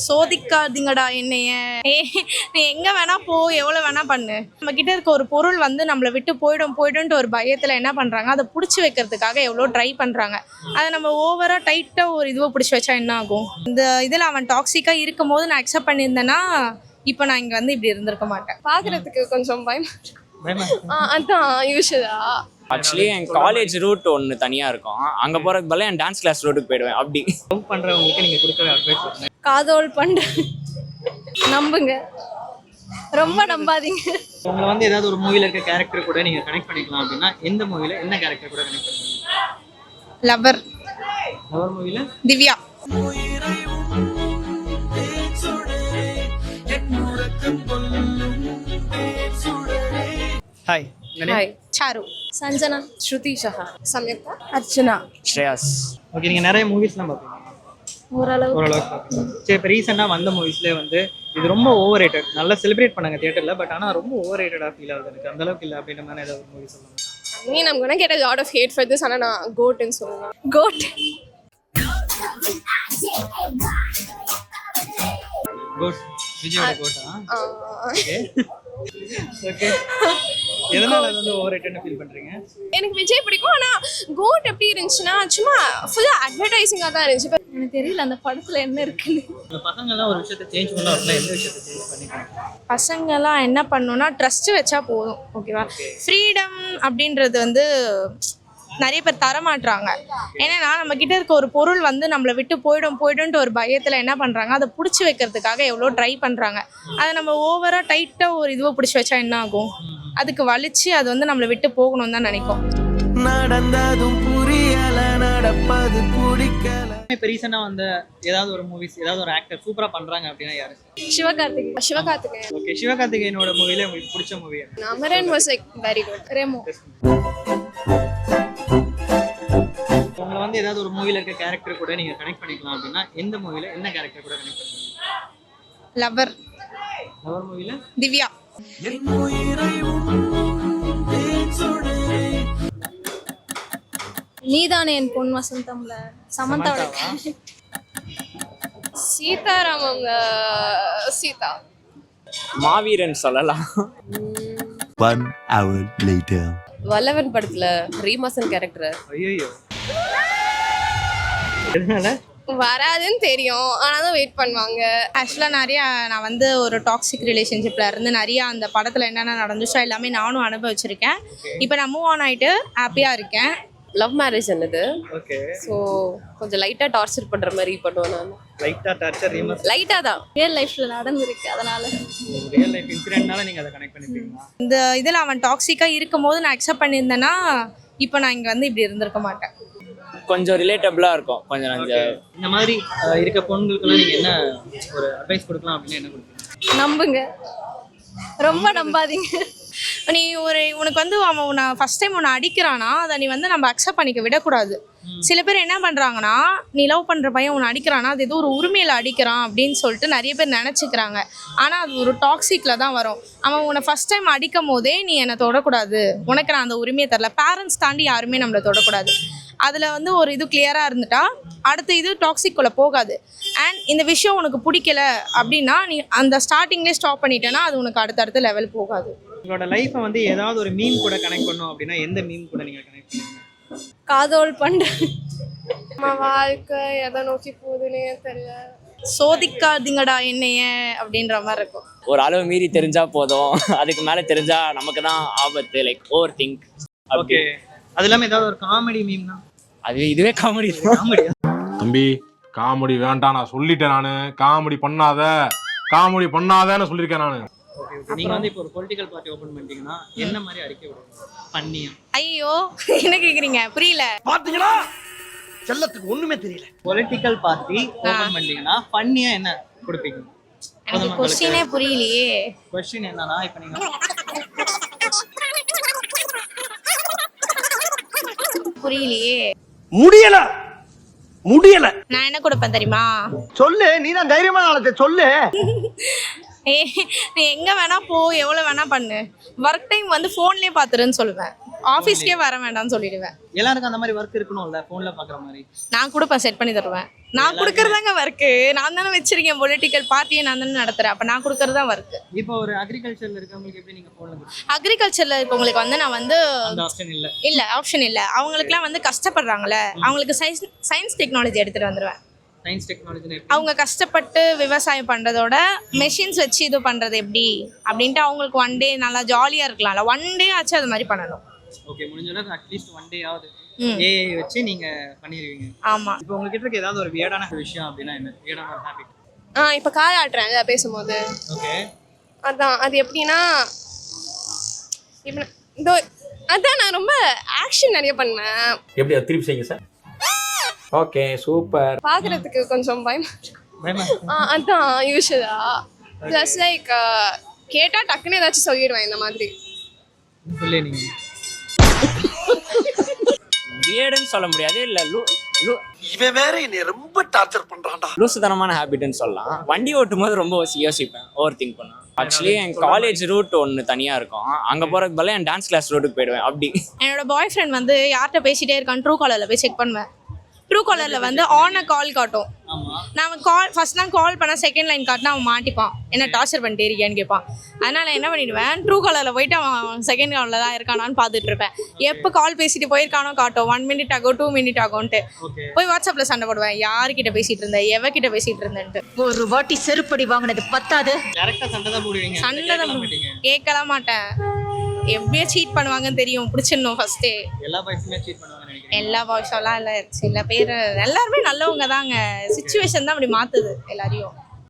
சோதிக்காதீங்கடா என்னைய. நீ எங்கே வேணா போ, எவ்வளோ வேணா பண்ணு. நம்ம கிட்ட இருக்க ஒரு பொருள் வந்து நம்மளை விட்டு போயிடும்ட்டு ஒரு பயத்தில் என்ன பண்ணுறாங்க, அதை பிடிச்சி வைக்கிறதுக்காக எவ்வளோ ட்ரை பண்ணுறாங்க. அதை நம்ம ஓவராக டைட்டாக ஒரு இதுவை பிடிச்சி வச்சா என்ன ஆகும்? இந்த இதில் அவன் டாக்ஸிக்காக இருக்கும் போது நான் அக்செப்ட் பண்ணியிருந்தேன்னா இப்போ நான் இங்கே வந்து இப்படி இருந்திருக்க மாட்டேன். பார்க்குறதுக்கு கொஞ்சம் அதான் யூஷுவலா. ஆக்சுவலி என் காலேஜ் ரூட் ஒன்று தனியாக இருக்கும், அங்கே போகிறதுக்கு பதிலாக என் டான்ஸ் கிளாஸ் ரூட்டுக்கு போயிடுவேன். அப்படி லவ் பண்ணுறவங்களுக்கு நீங்கள் கொடுக்குற அட்வைஸ் காதோல் பண்ண நம்புங்க, ரொம்ப நம்பாதீங்க. உங்களை வந்து ஏதாவது ஒரு மூவில இருக்க கேரக்டர் கூட நீங்கள் கனெக்ட் பண்ணிக்கலாம் அப்படின்னா எந்த மூவில என்ன கேரக்டர் கூட கனெக்ட் பண்ணுவீங்க? லவர். லவர் மூவில Divya. Hi. Hi. Charu. Sanjana. Shruti Shah. Samyuktha. Archana. Shreyas. Okay, நீங்கள் நிறைய மூவிஸ்லாம் பார்ப்பீங்க? ஓரளவுக்கு பார்ப்பீங்க. சரி, இப்போ ரீசெண்டாக வந்த மூவிஸ்லேயே வந்து இது ரொம்ப ஓவர் ரேட்டட், நல்லா செலிப்ரேட் பண்ணாங்க தியேட்டரில், பட் ஆனால் ரொம்ப ஓவர் ரேட்டடாக ஃபீல் ஆகுது எனக்கு, அந்த அளவுக்கு இல்லை அப்படின்ற மாதிரி ஏதாவது மூவி சொல்லுவாங்க. I'm gonna get a lot of hate for this, ஆனால் நான் கோட்னு சொல்லலாம். கோட். கோட். விஜயோட கோட்டா? Okay okay. எதனால வந்து ஓவர் ரேட்டட்னு ஃபீல் பண்றீங்க? எனக்கு விஜய் பிடிக்கும், ஆனா கோட் எப்படி இருந்துச்சுன்னா சும்மா ஃபுல்லா அட்வர்டைசிங்கா தான் இருந்துச்சு. எனக்கு தெரியல அந்த படத்துல என்ன இருக்குன்னு. இந்த பசங்கெல்லாம் ஒரு விஷயத்தை சேஞ்ச் பண்ணலாம் அப்படின்னா எந்த விஷயத்தை சேஞ்ச் பண்ணிக்கலாம்? பசங்கெல்லாம் என்ன பண்ணணும்னா ட்ரஸ்ட் வச்சா போதும். ஓகேவா? ஃப்ரீடம் அப்படின்றது வந்து நிறைய பேர் தரமாட்டுறாங்க. ஏன்னா நம்ம கிட்ட இருக்க ஒரு பொருள் வந்து நம்மளை விட்டு போயிடும்ட்டு ஒரு பயத்தில் என்ன பண்ணுறாங்க, அதை பிடிச்சி வைக்கிறதுக்காக எவ்வளோ ட்ரை பண்ணுறாங்க. அதை நம்ம ஓவராக டைட்டாக ஒரு இதுவை பிடிச்சி வச்சா என்ன ஆகும்? அதுக்கு வலிச்சு அது வந்து நம்மளை விட்டு போகணும்னு தான் நினைக்கும். நடந்ததும் புரியல, நடப்பது பிடிக்கல. இப்போ ரீசெண்டாக வந்த ஏதாவது ஒரு மூவிஸ், ஏதாவது ஒரு ஆக்டர் சூப்பராக பண்ணுறாங்க அப்படின்னா யாரு? சிவகார்த்திகேயன். ஓகே, சிவகார்த்திகேயனோட மூவில உங்களுக்கு பிடிச்ச movie? Amaran was like very good. Remo. உங்களை வந்து ஏதாவது ஒரு மூவில இருக்க கேரக்டர் கூட நீங்க கனெக்ட் பண்ணிக்கலாம் அப்படின்னா எந்த மூவில என்ன கேரக்டர் கூட கனெக்ட் பண்ணுவீங்க? லவர். லவர் மூவில திவ்யா. நீதானே என் பொன் வசந்தம்ல சமந்தாவோட சீதாராமங்க. சீதா. மாவீரன் சொல்லலாம். 1 hour later. வல்லவன் படத்துல ரீமாசன் கேரக்டர். ஐயோ, எதனால? வராதுன்னு தெரியும், ஆனாலும் வெயிட் பண்ணுவாங்க. ஆக்சுவலாக நான் வந்து ஒரு டாக்ஸிக் ரிலேஷன்ஷிப்பில் இருந்து நிறையா அந்த படத்தில் என்னென்ன நடந்துச்சோ எல்லாமே நானும் அனுபவிச்சிருக்கேன். இப்போ நான் மூவ் ஆன் ஆகிட்டு ஹாப்பியாக இருக்கேன். லவ் மேரேஜ் என்னது? ஓகே. ஸோ கொஞ்சம் லைட்டாக டார்ச்சர் பண்ணுற மாதிரி பண்ணுவேன் நான். லைட்டாக டார்ச்சர் ரீமாஸ் லைட்டாக தான் ரியல் லைஃப்பில் நடந்திருக்கு, அதனால ரியல் லைஃப் இன்சிடென்ட்னால நீங்கள் அதை கனெக்ட் பண்ணிப்பீங்களா? இந்த இதில் அவன் டாக்ஸிக்காக இருக்கும் போது நான் அக்செப்ட் பண்ணியிருந்தேன்னா இப்போ நான் இங்கே வந்து இப்படி இருந்திருக்க மாட்டேன். கொஞ்சம் ரிலேட்டபிளாக இருக்கும். கொஞ்சம் இந்த மாதிரி இருக்க பொண்ணுங்களுக்குலாம் நீங்கள் என்ன ஒரு அட்வைஸ் கொடுக்கலாம் அப்படின்னா என்ன கொடுப்பீங்க? நம்புங்க, ரொம்ப நம்பாதீங்க. நீ உனக்கு வந்து அவன் உன்னை ஃபஸ்ட் டைம் உன்னை அடிக்கிறானா, அதை நீ வந்து நம்ம அக்செப்ட் பண்ணிக்க விடக்கூடாது. சில பேர் என்ன பண்ணுறாங்கன்னா, நீ லவ் பண்ணுற பையன் உன்னை அடிக்கிறானா அது ஏதோ ஒரு உரிமையில் அடிக்கிறான் அப்படின்னு சொல்லிட்டு நிறைய பேர் நினச்சிக்கிறாங்க. ஆனால் அது ஒரு டாக்ஸிக்கில் தான் வரும். அவன் உன்னை ஃபஸ்ட் டைம் அடிக்கும் போதே நீ என்னை தொடக்கூடாது, உனக்கு நான் அந்த உரிமையை தரல. பேரண்ட்ஸ் தாண்டி யாருமே நம்மளை தொடக்கூடாது. அதில் வந்து ஒரு இது கிளியராக இருந்துட்டா அடுத்த இது டாக்ஸிக்குள்ளே போகாது. அண்ட் இந்த விஷயம் உனக்கு பிடிக்கல அப்படின்னா நீ அந்த ஸ்டார்டிங்லேயே ஸ்டாப் பண்ணிட்டேன்னா அது உனக்கு அடுத்தடுத்த லெவல் போகாது. உங்களோட லைஃப்பை வந்து ஏதாவது ஒரு மீம் கூட கனெக்ட் பண்ணோம் அப்படின்னா எந்த மீம் கூட நீங்கள் கனெக்ட் பண்ணுவீங்க? காதோல் பண்ண நம்ம வாழ்க்கை எதை நோக்கி போகுதுன்னே தெரியல. சோதிக்காதீங்கடா என்னைய அப்படின்ற மாதிரி இருக்கும். ஒரு அளவு மீறி தெரிஞ்சா போதும், அதுக்கு மேலே தெரிஞ்சா நமக்கு தான் ஆபத்து. Like over think. ஓகே, அது இல்லாமல் ஏதாவது ஒரு காமெடி மீம்னா? இதுவே காமெடி. காமெடியா? தம்பி காமெடி வேண்டாம், நான் சொல்லிட்டேன். நான் காமெடி பண்ணாதன்னு சொல்லியிருக்கேன் நான். நீங்க வந்து இப்போ ஒரு பொலிட்டிக்கல் பார்ட்டி ஓபன் பண்ணிட்டீங்கன்னா என்ன மாதிரி அறிக்கை விடுவீங்க? பண்ணியா? ஐயோ, என்ன கேக்குறீங்க? புரியல. பாத்தீங்களா, செல்லத்துக்கு ஒண்ணுமே தெரியல. பொலிட்டிக்கல் பார்ட்டி ஓபன் பண்ணிட்டீங்கன்னா பண்ணியா என்ன கொடுப்பீங்க? எனக்கு क्वेश्चनே புரியலையே. क्वेश्चन என்னன்னா, இப்போ நீங்க புரியலையே. முடியல. நான் என்ன கொடுப்பேன் தெரியுமா? சொல்லு, நீ தான் தைரியமான ஆளு, சொல்லு. நீ எங்கே வேணா போ, எவ்வளோ வேணா பண்ணு, ஒர்க் டைம் வந்து ஃபோன்லேயே பார்த்துருன்னு சொல்லுவேன். ஆஃபீஸ்க்கே வர வேண்டாம்னு சொல்லிடுவேன். எல்லாருக்கும் அந்த மாதிரி ஒர்க் இருக்கணும்ல, ஃபோன்ல பாக்குற மாதிரி. நான் கொடுப்பேன், செட் பண்ணி தருவேன். நான் கொடுக்கறதாங்க ஒர்க்கு. நான் தானே வச்சிருக்கேன் பொலிட்டிக்கல் பார்ட்டியை, நான் தானே நடத்துறேன். அப்போ நான் கொடுக்கறது தான் ஒர்க்கு. இப்போ ஒரு அக்ரிகல்ச்சர்ல இருக்கவங்களுக்கு எப்படி நீங்க ஃபோன்ல அக்ரிகல்ச்சரில் இருக்கவங்களுக்கு வந்து நான் வந்து அந்த ஆப்ஷன் இல்ல? இல்லை, ஆப்ஷன் இல்லை. அவங்களுக்குலாம் வந்து கஷ்டப்படுறாங்களே, அவங்களுக்கு சயின்ஸ் டெக்னாலஜி எடுத்துகிட்டு வந்துடுவேன். சயின்ஸ் டெக்னாலஜி அவங்க கஷ்டப்பட்டு விவசாயம் பண்ணுறதோட மெஷின்ஸ் வச்சு இது பண்ணுறது எப்படி அப்படின்ட்டு அவங்களுக்கு ஒன் டே நல்லா ஜாலியாக இருக்கலாம்ல. ஒன் டே ஆச்சு அது மாதிரி பண்ணணும். ஓகே, முடிஞ்ச அளவுக்கு அட்லீஸ்ட் ஒன் டே ஆகுது ஏஐ வச்சு நீங்க பண்ணிடுவீங்க. ஆமாம். இப்போ உங்ககிட்ட இருக்க ஏதாவது ஒரு வியர்டான விஷயம் அப்படின்னா என்ன? வியர்டான ஒரு ஹேபிட்? இப்போ கால் ஆட்டுறேன் அதை பேசும்போது. ஓகே, அதான் அது எப்படின்னா இப்போ இதோ அதான் நான் ரொம்ப ஆக்ஷன் நிறைய பண்ணுவேன். எப்படி அது திருப்பி செய்யுங்க சார். Okay, super. பார்க்கறதுக்கு கொஞ்சம் பயமா பயமா? அதான் யூஷுவலா. ப்ளஸ் லைக் கேட்டால் டக்குன்னு ஏதாச்சும் சொல்லிடுவேன் இந்த மாதிரி. சொல்லி நீங்க வியர்டுன்னு சொல்ல முடியாது, இல்லை இவன் வேற என்னை ரொம்ப டார்ச்சர் பண்றான்டா. லூசுத்தனமான ஹேபிட்னு சொல்லலாம். வண்டி ஓட்டும் போது ரொம்ப யோசிப்பேன், ஓவர் திங்க் பண்ணுவேன். ஆக்சுவலி என் காலேஜ் ரூட் ஒன்று தனியாக இருக்கும், அங்கே போகிறதுக்கு பதிலாக என் டான்ஸ் கிளாஸ் ரூட்டுக்கு போயிடுவேன். அப்படி என்னோட பாய் ஃப்ரெண்ட் வந்து யார்கிட்ட பேசிகிட்டே இருக்கான்னு ட்ரூ காலரில் போய் செக் பண்ணுவேன். ட்ரூ காலரில் வந்து ஆன் அ கால் காட்டும். நான் ஃபர்ஸ்ட் நான் கால் பண்ணால் செகண்ட் லைன் காட்டினா அவன் மாட்டிப்பான், என்ன டார்ச்சர் பண்ணிட்டே இருக்கியான்னு கேட்பான். அதனால் என்ன பண்ணிடுவேன், ட்ரூ காலரில் போயிட்டு அவன் செகண்ட் காலில் தான் இருக்கானான்னு பார்த்துட்டு இருப்பேன். எப்போ கால் பேசிட்டு போயிருக்கானோ காட்டும், 1 minute ஆகும் 2 minute ஆகும்ன்ட்டு. போய் வாட்ஸ்அப்பில் சண்டை போடுவேன், யார்கிட்ட பேசிகிட்டு இருந்தேன், எவகிட்ட பேசிகிட்டு இருந்தேன்ட்டு. ஒரு வாட்டி செருப்படி வாங்கினது பத்தாது, டைரக்டா சண்டை தான் போடுவீங்க? சண்டை தான் கேட்கலாம் மாட்டேன். எப்படியோ சீட் பண்ணுவாங்கன்னு தெரியும், பிடிச்சிடணும் ஃபர்ஸ்டே. எல்லா பாய்ஸுமே சீட் பண்ணுவாங்க நினைக்கிறேன்? எல்லா பாய்ஸெல்லாம் இல்லை, சில பேர் எல்லாருமே நல்லவங்க தாங்க. சுச்சுவேஷன் தான் அப்படி மாற்றுது எல்லாரையும்.